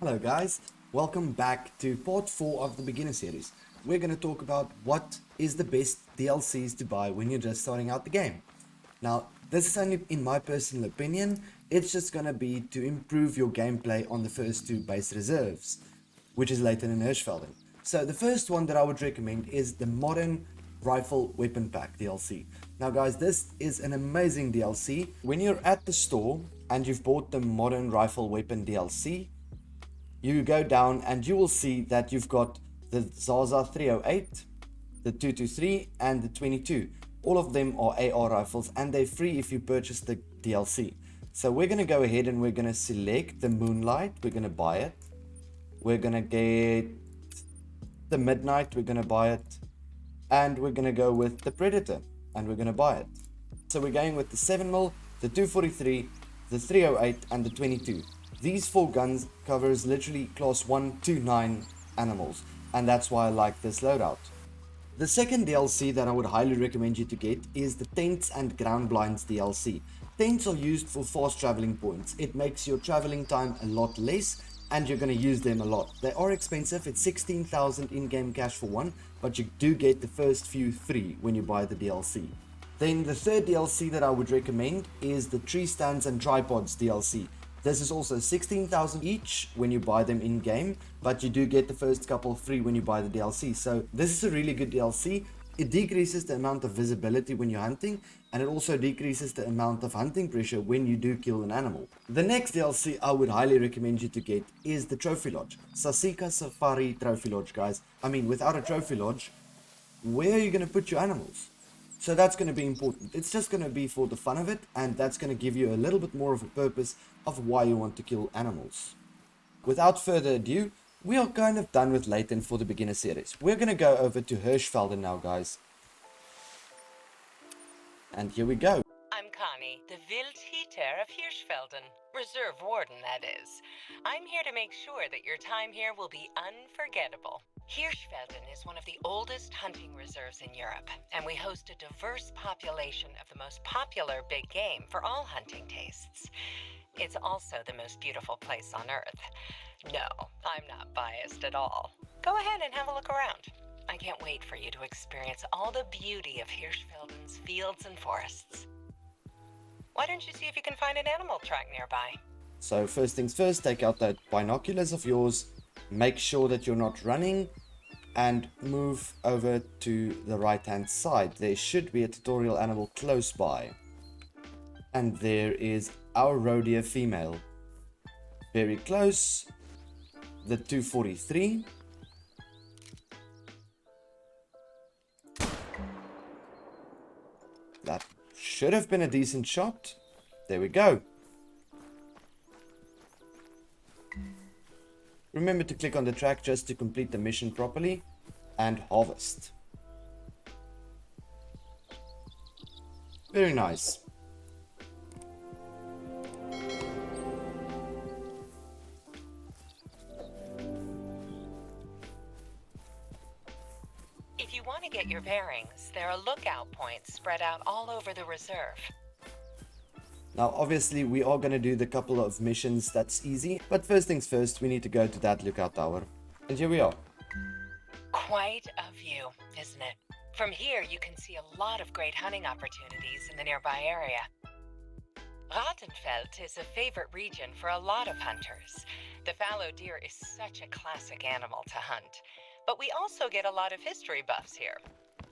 Hello guys, welcome back to part 4 of the beginner series. We're going to talk about what is the best DLCs to buy when you're just starting out the game. Now, this is only in my personal opinion, it's just going to be to improve your gameplay on the first two base reserves, which is Leighton and Hirschfelden. So the first one that I would recommend is the Modern Rifle Weapon Pack DLC. Now guys, this is an amazing DLC. When you're at the store and you've bought the Modern Rifle Weapon DLC, you go down and you will see that you've got the Zaza 308, the 223 and the 22. All of them are AR rifles and they're free if you purchase the DLC. So we're going to go ahead and we're going to select the Moonlight. We're going to buy it. We're going to get the Midnight. We're going to buy it. And we're going to go with the Predator and we're going to buy it. So we're going with the 7mm, the 243, the 308 and the 22. These 4 guns covers literally class 1 to 9 animals, and that's why I like this loadout. The second DLC that I would highly recommend you to get is the Tents and Ground Blinds DLC. Tents are used for fast traveling points. It makes your traveling time a lot less and you're going to use them a lot. They are expensive, it's 16,000 in-game cash for one, but you do get the first few free when you buy the DLC. Then the third DLC that I would recommend is the Tree Stands and Tripods DLC. This is also 16,000 each when you buy them in game, but you do get the first couple free when you buy the DLC. So this is a really good DLC. It decreases the amount of visibility when you're hunting, and it also decreases the amount of hunting pressure when you do kill an animal. The next DLC I would highly recommend you to get is the Trophy Lodge. Sasika Safari Trophy Lodge, guys. I mean, without a Trophy Lodge, where are you going to put your animals? So that's going to be important. It's just going to be for the fun of it, and that's going to give you a little bit more of a purpose of why you want to kill animals. Without further ado, we are kind of done with Leighton for the beginner series. We're going to go over to Hirschfelden now, guys. And here we go. I'm Connie, the Wildhüter of Hirschfelden. Reserve Warden, that is. I'm here to make sure that your time here will be unforgettable. Hirschfelden is one of the oldest hunting reserves in Europe, and we host a diverse population of the most popular big game for all hunting tastes. It's also the most beautiful place on Earth. No, I'm not biased at all. Go ahead and have a look around. I can't wait for you to experience all the beauty of Hirschfelden's fields and forests. Why don't you see if you can find an animal track nearby? So first things first, take out that binoculars of yours, make sure that you're not running, and move over to the right hand side. There should be a tutorial animal close by. And there is our roe deer female. Very close. The 243. That should have been a decent shot. There we go. Remember to click on the track just to complete the mission properly and harvest. Very nice. If you want to get your bearings, there are lookout points spread out all over the reserve. Now obviously we are going to do the couple of missions, that's easy, but first things first, we need to go to that lookout tower. And here we are. Quite a view, isn't it? From here you can see a lot of great hunting opportunities in the nearby area. Rattenfeld is a favorite region for a lot of hunters. The fallow deer is such a classic animal to hunt, but we also get a lot of history buffs here.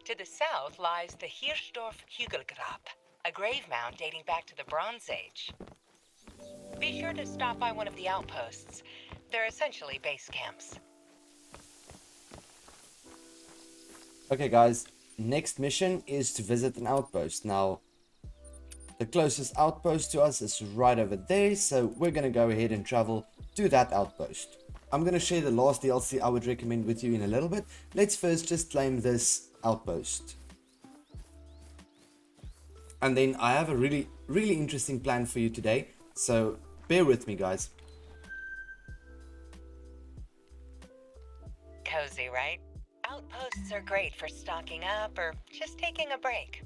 To the south lies the Hirschdorf Hügelgrab, a grave mound dating back to the Bronze Age. Be sure to stop by one of the outposts. They're essentially base camps. Okay guys, next mission is to visit an outpost. Now, the closest outpost to us is right over there, so we're going to go ahead and travel to that outpost. I'm going to share the last DLC I would recommend with you in a little bit. Let's first just claim this outpost. And then I have a really interesting plan for you today, so bear with me guys. Cozy, right? Outposts are great for stocking up or just taking a break.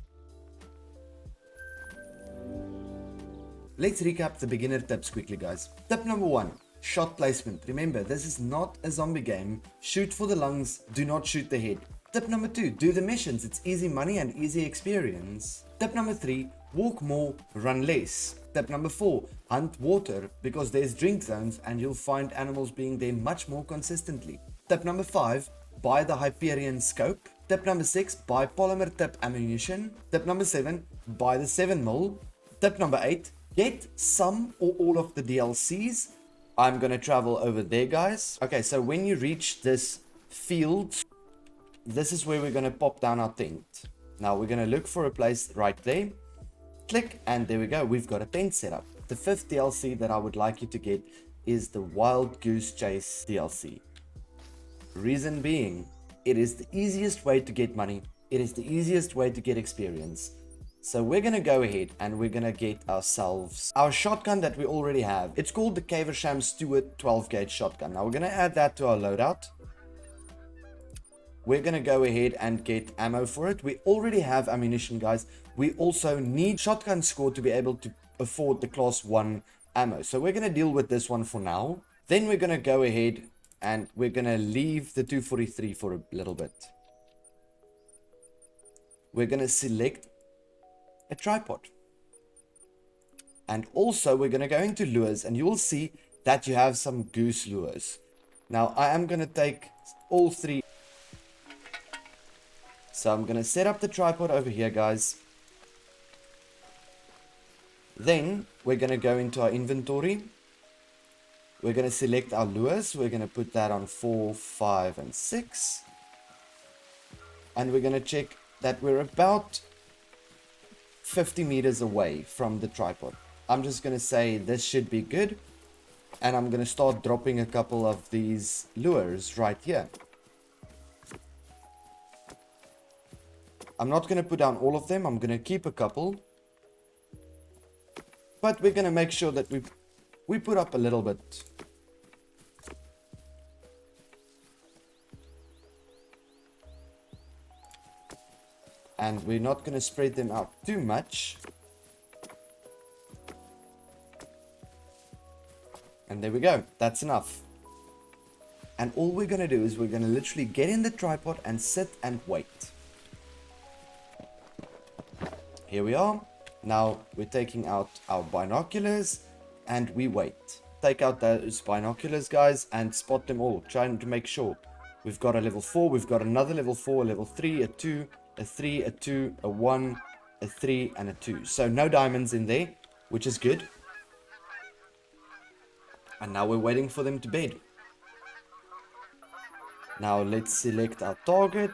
Let's recap the beginner tips quickly guys. Tip number 1. shot placement. Remember, this is not a zombie game. Shoot for the lungs, do not shoot the head. Tip number 2, do the missions. It's easy money and easy experience. Tip number 3, walk more, run less. Tip number 4, hunt water because there's drink zones and you'll find animals being there much more consistently. Tip number 5, buy the Hyperion scope. Tip number 6, buy polymer tip ammunition. Tip number 7, buy the 7mm. Tip number 8, get some or all of the DLCs. I'm gonna travel over there, guys. Okay, so when you reach this field, this is where we're gonna pop down our tent. Now we're gonna look for a place right there. Click, and there we go. We've got a tent set up. The 5th DLC that I would like you to get is the Wild Goose Chase DLC. Reason being, it is the easiest way to get money. It is the easiest way to get experience. So we're gonna go ahead and we're gonna get ourselves our shotgun that we already have. It's called the Caversham Stewart 12 gauge shotgun. Now we're gonna add that to our loadout. We're gonna go ahead and get ammo for it. We already have ammunition, guys. We also need shotgun score to be able to afford the class 1 ammo. So we're gonna deal with this one for now. Then we're gonna go ahead and we're gonna leave the 243 for a little bit. We're gonna select a tripod. And also we're gonna go into lures and you will see that you have some goose lures. Now I am gonna take all 3. So I'm going to set up the tripod over here, guys. Then we're going to go into our inventory. We're going to select our lures. We're going to put that on 4, 5, and 6. And we're going to check that we're about 50 meters away from the tripod. I'm just going to say this should be good. And I'm going to start dropping a couple of these lures right here. I'm not going to put down all of them. I'm going to keep a couple. But we're going to make sure that we put up a little bit. And we're not going to spread them out too much. And there we go. That's enough. And all we're going to do is we're going to literally get in the tripod and sit and wait. Here we are. Now we're taking out our binoculars and we wait. Take out those binoculars, guys, and spot them all. Trying to make sure. We've got a level 4, we've got another level 4, a level 3, a 2, a 3, a 2, a 1, a 3, and a 2. So no diamonds in there, which is good. And now we're waiting for them to bed. Now let's select our target.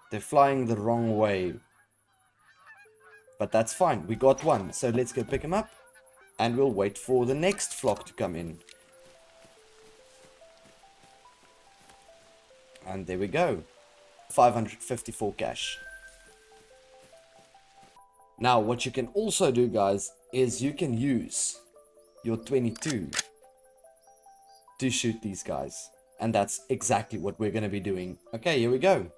They're flying the wrong way. But that's fine. We got one. So let's go pick him up. And we'll wait for the next flock to come in. And there we go. 554 cash. Now what you can also do, guys, is you can use your 22 to shoot these guys. And that's exactly what we're going to be doing. Okay, here we go.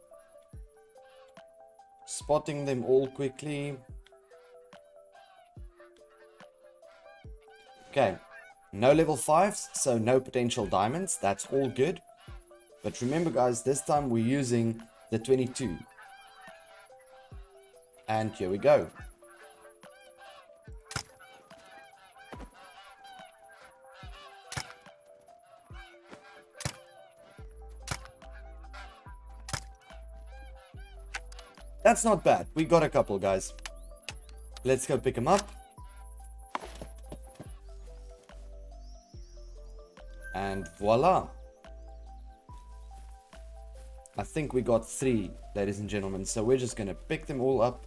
Spotting them all quickly. Okay, no level 5s, so no potential diamonds. That's all good. But remember, guys, this time we're using the 22. And here we go. That's not bad. We got a couple, guys. Let's go pick them up. And voila. I think we got 3, ladies and gentlemen. So we're just going to pick them all up.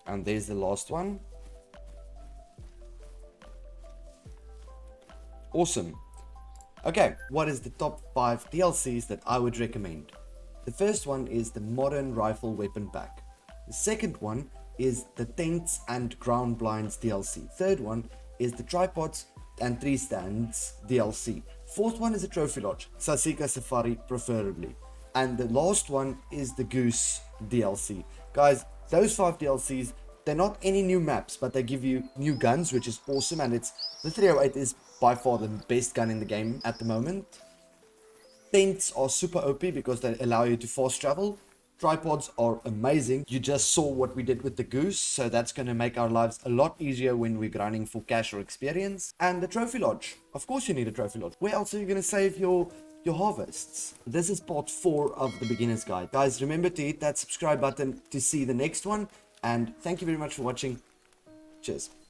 And there's the last one. Awesome. Okay, what is the top 5 DLCs that I would recommend? The first one is the Modern Rifle Weapon Pack. The second one is the Tents and Ground Blinds DLC. Third one is the Tripods and Tree Stands DLC. Fourth one is a Trophy Lodge, Sasika Safari preferably. And the last one is the Goose DLC. Guys, those 5 DLCs, they're not any new maps, but they give you new guns, which is awesome, and the 308 is by far the best gun in the game at the moment. Tents are super OP because they allow you to fast travel. Tripods are amazing. You just saw what we did with the Goose, so that's going to make our lives a lot easier when we're grinding for cash or experience. And the trophy lodge. Of course you need a trophy lodge. Where else are you going to save your harvests? This is part 4 of the beginner's guide. Guys, remember to hit that subscribe button to see the next one. And thank you very much for watching. Cheers.